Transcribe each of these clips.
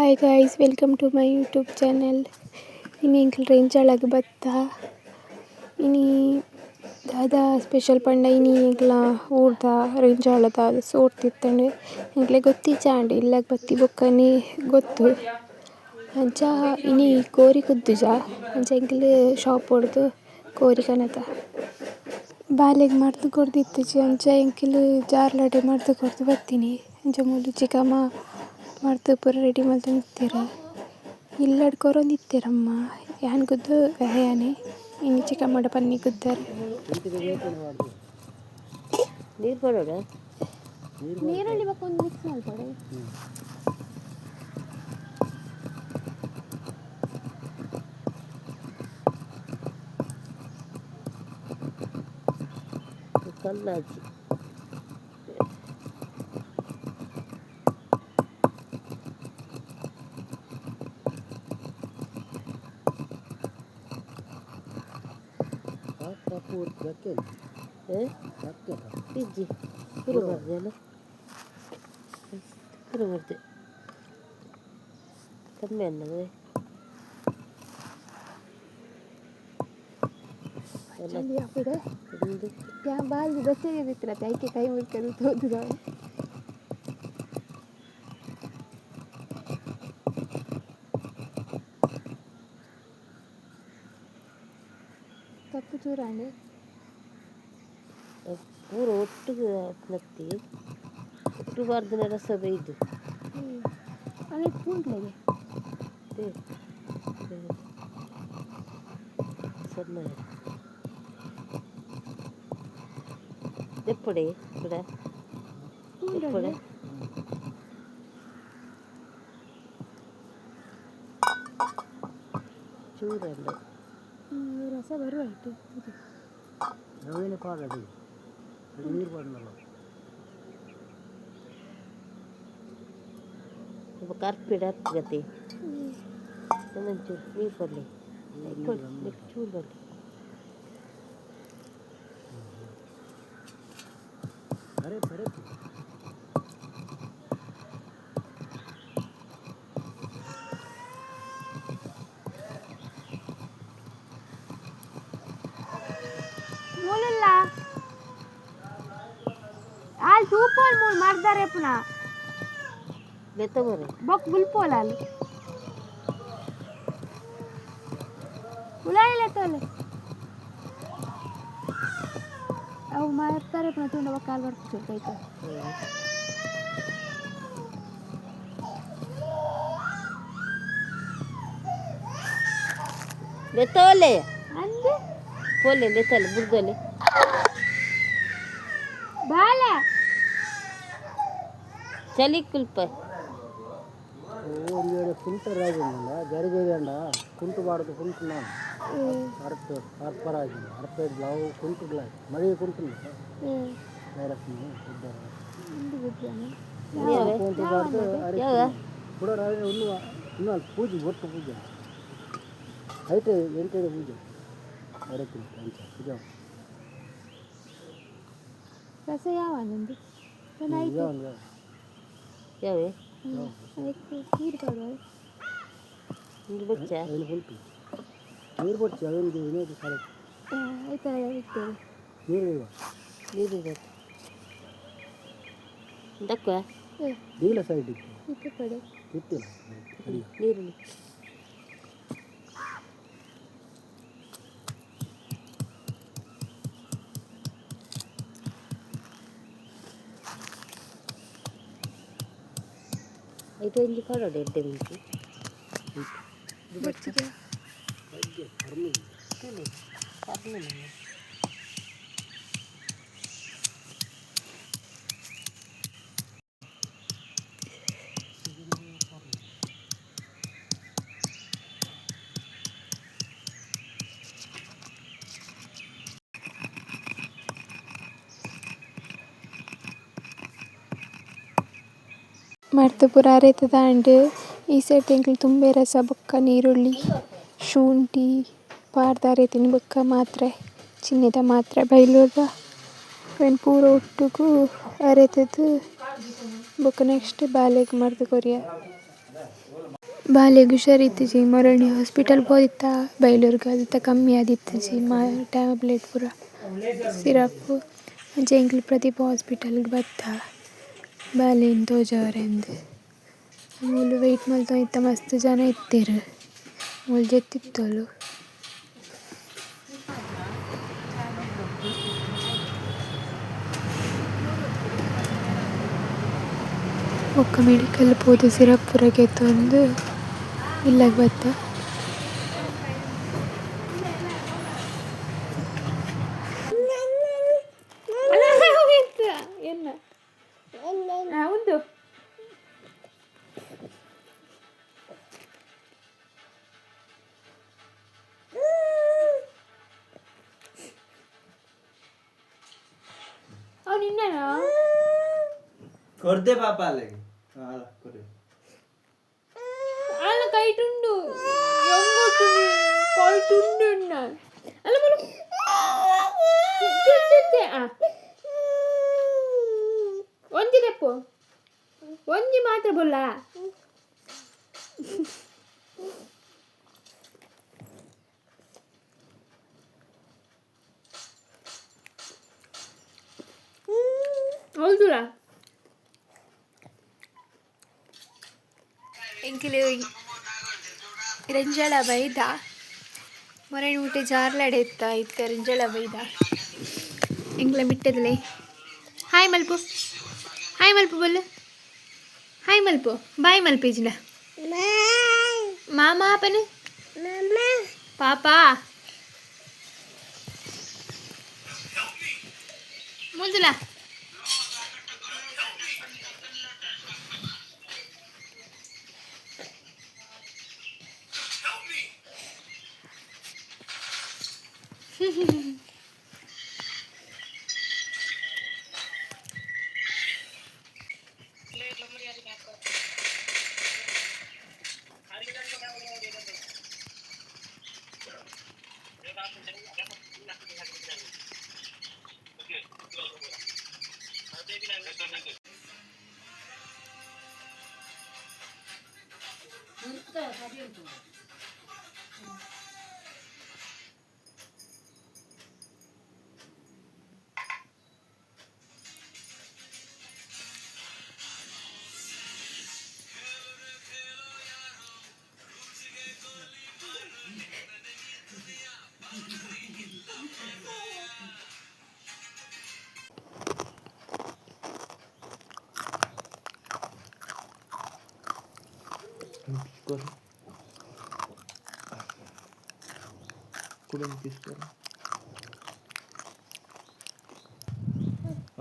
Hi guys, welcome to my YouTube channel. ಇನ್ನು ಇಂಕ್ಲು range ಒಳಗೆ ಬತ್ತ ಇನಿ ದಾದಾ ಸ್ಪೆಷಲ್ ಪಂಡ ಇನಿ ಇಂಕ್ಲ ಊರ್ದ ರೇಂಜ್ ಒಳದ ಸೋಡ್ತಿತ್ತಂಡು ಇಂಕ್ಲೆ ಗೊತ್ತಿಜ್ಜಾಂಡ್ ಇಲ್ಲಗ್ ಬತ್ತಿ ಬೊಕ್ಕನೆ ಗೊತ್ತು ಅಂಚ ಇನಿ ಕೋರಿ ಕುದ್ದುಜ ಅಂಚ ಇಂಕ್ಲು ಶಾಪ್ ಹೊಡ್ದು ಕೋರಿ ಕನತ ಬಾಲೆಗ್ ಮರ್ದು ಕೊರ್ದಿತ್ತುಜಿ ಅಂಚ ಇಂಕ್ಲು ಜಾರ್ಲಡೆ ಮರ್ದು ಕೊರ್ದು ಬತ್ತೀನಿ ಅಂಚ ಮೂಲು ಚಿಕಮ್ಮ ಮರ್ದು ಪೂರ ರೆಡಿ ಮಲ್ತು ನಿಂತೆರ್ ಇಲ್ಲಡ್ ಕೊರೊಂದಿತ್ತೆರಮ್ಮ ಯಾನ್ ಗುದ್ದು ಯಾನೆ ಇನ್ನು ಚಿಕಮ್ಮಡ ಪನ್ನಿ ಗುದ್ದಾರೆ ನೀರು ಕೊಡೋಡ ನೀರಲ್ಲಿ ಬಕ್ಕೊಂದು ಮಿಕ್ಸ್ ಮಾಡ್ಕೊಡೆ ಕಲ್ಲಾಜಿ ಇಜ್ಜಿ ಪುರ ಬರ್ದೆ ಅಲ್ಲ ಪುರ ಬರ್ದೆ ಕಮ್ಮಿ ಅನ್ನದೆ ಬಾಲ್ದಿ ಬಸ್ಸಿಗೆ ಬಿತ್ತಿರತ್ತೆ ಐಕೆ ಕೈ ಮುರ್ಕೊಂಡು ತೋದುದ ತಪ್ಪು ಚೂರಾಂಡೆ ಪೂರ ಒಟ್ಟಿಗೆ ನತ್ತಿ ಒಟ್ಟು ಬಾರ್ದಿನ ರಸ ಬೇಯ್ದು ಅದೇ ಪೂಂಟ್ಲೆಗೆ ಸಣ್ಣ ಎಪ್ಪಡೆ ಕೂಡ ಎಪ್ಪಡೆ ಚೂರಲ್ಲ ರಸ ಬರುವಾಯ್ತು ರವೇನೆ ಪಾಡಡಿ ನೀರು ಬಂದಲ್ಲ ಸ್ವಲ್ಪ ಕರ್ಪಿಡ ಗತಿ ಒಂದೊಂಚೂರು ನೀರು ಬರಲಿ ಚೂರು ಬರಲಿ ಅರೆ ಪಡೆ ಮೂಲಲ್ಲ ಆಲ್ ತೂಪೋಲ್ ಮೂಲ್ ಮಾಡ್ದಾರೆ ಪುನಃ ಬೆತ್ತವರೆ ಬೊಕ್ ಬುಲ್ಪೋಲ್ ಆಲ್ ಉಲಾಯಿಲೆ ತೋಲೆ ಅವು ಮಾಡ್ತಾರೆ ಪುನಃ ತುಂಡ ಬೊಕ್ಕ ಆಲ್ ಬರ್ತಿತ್ತು ಕೈತ ಬೆತ್ತವಲೆ ಅಂದೆ ಪೋಲೆ ಬೆತ್ತಲೆ ಬುಡ್ದಲೆ ಬಾಲ ಚಳಿ ಕುಲ್ಪ ಒಂದು ವೇಳೆ ಕುಂಟ ರಾಜಿಲ್ಲ ಜರಿಗೇರಿ ಅಂಡ ಕುಂಟು ಬಾಡದು ಕುಂಟು ನಾವು ಅರ್ಥ ಅರ್ಪರಾಜಿ ಅರ್ಥ ನಾವು ಕುಂಟುಗಳ ಮಳೆ ಕುಂಟು ಡೈರೆಕ್ಟ್ ಕುಂಟು ಬಾರ್ದು ಕೂಡ ಇನ್ನೂ ಪೂಜೆ ಒಟ್ಟು ಪೂಜೆ ಐತೆ ಎಂಟೈದು ಪೂಜೆ ಅದಕ್ಕೆ ಅಂಚ ಪೂಜೆ ರಸ ಯಾವ ನಿಂದು ಯಾವೇ ಅದಕ್ಕೆ ನೀರು ಕೊಡುವ ನೀರು ಬಚ್ಚ ಏನು ಉಂಟು ನೀರು ಬಚ್ಚಿ ಅದೊಂದು ಇನ್ನೊಂದು ಸಾಲ ಆಯ್ತಾ ಇರ್ತೇವೆ ನೀರು ಇಲ್ವಾ ನೀರು ದಕ್ಕ ನೀಲ ಸೈಡ್ ಇತ್ತು ಕಡೆ ಇತ್ತಿಲ್ಲ ನೀರು ಐದು ಒಂಜಿ ಕಾಡೋಡೆ ಎಡ್ಡೆ ಮಿಂಚು ಬಚ್ಚಿಗೆ ಮರ್ತು ಪೂರ ಅರೆತದ ಅಂಡ್ ಈ ಸೈಡ್ ತೆಂಕ್ಲು ತುಂಬೆ ರಸ ಬೊಕ್ಕ ನೀರುಳ್ಳಿ ಶುಂಠಿ ಪಾರ್ದ ಅರೆತಿನಿ ಬೊಕ್ಕ ಮಾತ್ರೆ ಚಿನ್ನದ ಮಾತ್ರೆ ಬೈಲುರ್ದ ಅವೆನ್ ಪೂರ ಒಟ್ಟುಗು ಅರೆತದ್ ಬೊಕ್ಕ ನೆಕ್ಸ್ಟ್ ಬಾಲೆಗ್ ಮರ್ದ್ ಕೊರಿಯ. ಬಾಲೆಗೆ ಹುಷಾರಿತ್ತಿಜಿ ಮೊರಣಿ ಹಾಸ್ಪಿಟಲ್ ಹೋದಿತ್ತ ಬೈಲೂರ್ಗೆ ಆದಿತ್ತ ಕಮ್ಮಿ ಆದಿತ್ತಜಿ ಟ್ಯಾಬ್ಲೆಟ್ ಪೂರ ಸಿರಪ್ ಅಂಚೆ ಎಂಕ್ಲು ಪ್ರದೀಪ ಹಾಸ್ಪಿಟಲ್ಗೆ ಬತ್ತ ಬಾಲೆನ್ ತೋಜವರೆಂದು ಮೂಲು ವೆಯ್ಟ್ ಮಲ್ತೊಂದು ಇತ್ತ ಮಸ್ತ್ ಜನ ಇತ್ತೇರು ಮೂಲು ಜೆತ್ತಿತ್ತೋಲು ಒಕ್ಕ ಮೆಡಿಕಲ್ ಪೋದು ಸಿರಪ್ ಪೂರ ಕೆತ್ತೊಂದು ಇಲ್ಲಗೆ ಬತ್ತ ಹೌದು ಅವ್ನು ಇನ್ನೇನಾ ಕೊಡ್ದೆ ಪಾಪ ಅಲ್ಲಿಗೆ ಕೊಡಿ ಅಲ್ಲ ಕೈಟುಂಡು ಕೈಟುಂಡು ಅಲ್ಲ ಬರು ಒಂಜಿ ತೆಪ್ಪು ಒಂಜಿ ಮಾತ್ರ ಬೊಲ್ಲ ಹೌದುಲ ಎಂಕಿಲು ರೆಂಜಾಳ ಬೈದ ಮೊರಣಿ ಊಟ ಜಾರ್ಲಾಡೆ ಇತ್ತ ಇತ್ತ ರೆಂಜಾಳ ಬೈದ ಎಂಕ್ಲ ಬಿಟ್ಟದಲೇ ಹಾಯ್ ಮಲ್ಪು ಬಲ್ಲು ಹಾಯ್ ಮಲ್ಪು ಬಾಯ್ ಮಲ್ಪೇಜಿನ ಮಾಮ ಪನು ಪಾಪಾ ಮುಂದುಲ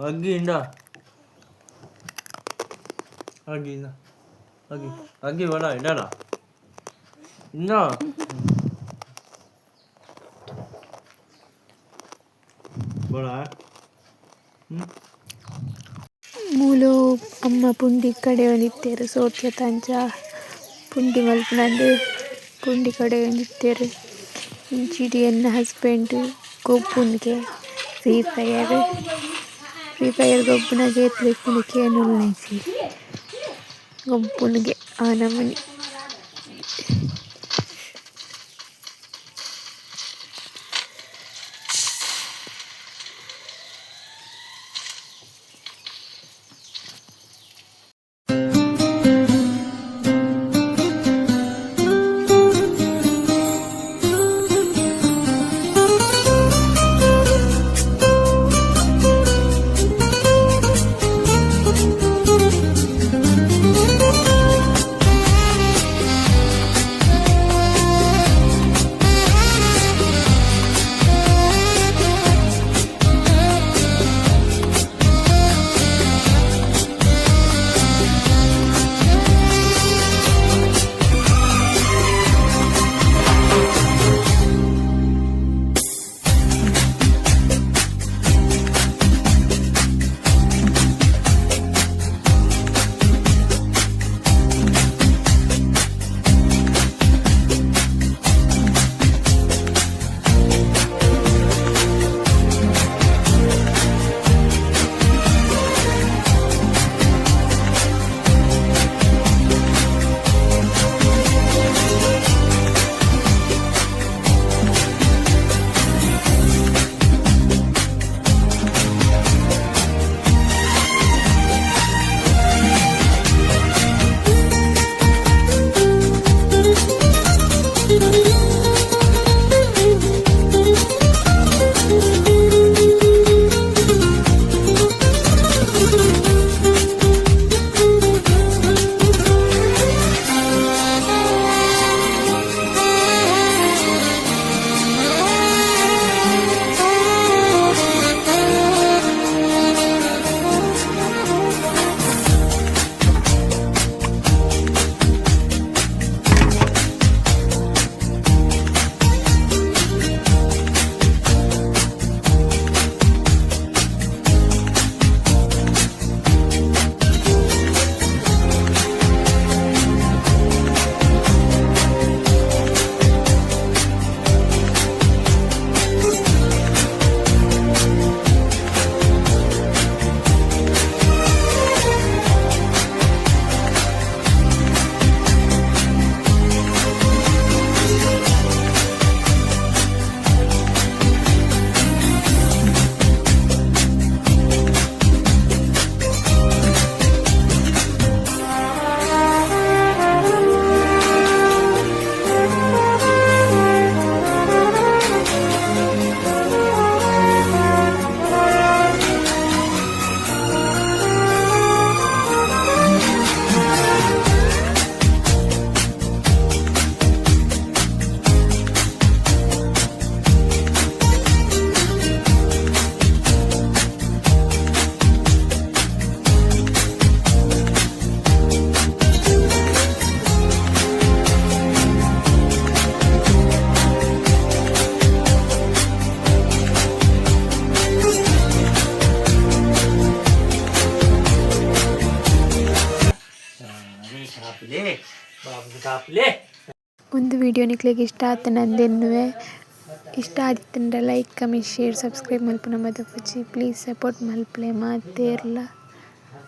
ಅಗ್ಗಿ ಇಂಡ ಅಗ್ಗಿ ಇಂದ ಅಗ್ಗಿ ಬೇಡ ಇಡಣ ಇಂದ ಬೇಡ ಮೂಲು ಅಮ್ಮ ಪುಂಡಿ ಕಡೆ ಒಂದಿತ್ತೇರು ಸೋಟ್ಲ ತಂಚ ಪುಂಡಿ ಮಲ್ಪನಂದು ಪುಂಡಿ ಕಡೆ ಒಂದಿತ್ತೇರು ಇಂಚಿಡಿ ಎನ್ನ ಹಸ್ಬೆಂಡ್ ಗೊಬ್ಬುನ್ಗೆ ಫ್ರೀ ಫೈರ್ ಗೊಬ್ಬುನಗೆ ಎತ್ತಲಿಕ್ಕೆ ನುಲ್ನೈಸಿ ಗೊಬ್ಬುನ್ಗೆ ಆ ನಮನಿ ಒಂದು ವಿಡಿಯೋ ನಿಕ್ಲಿಗೆ ಇಷ್ಟ ಆತ ನಂದೆನ್ನುವೆ ಇಷ್ಟ ಆದಿತ್ತಂದ್ರೆ ಲೈಕ್ ಕಮೆಂಟ್ ಶೇರ್ ಸಬ್ಸ್ಕ್ರೈಬ್ ಮಲ್ಪುನ ಮದಪುಜಿ ಪ್ಲೀಸ್ ಸಪೋರ್ಟ್ ಮಲ್ಪಲೆ ಮಾತೇರ್ಲ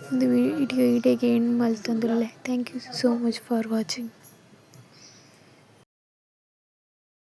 ಒಂದು ವಿಡಿಯೋ ಇಡೆಗೆ ಎಂಡ್ ಮಲ್ತೊಂದುಲ್ಲೆ thank you so much for watching.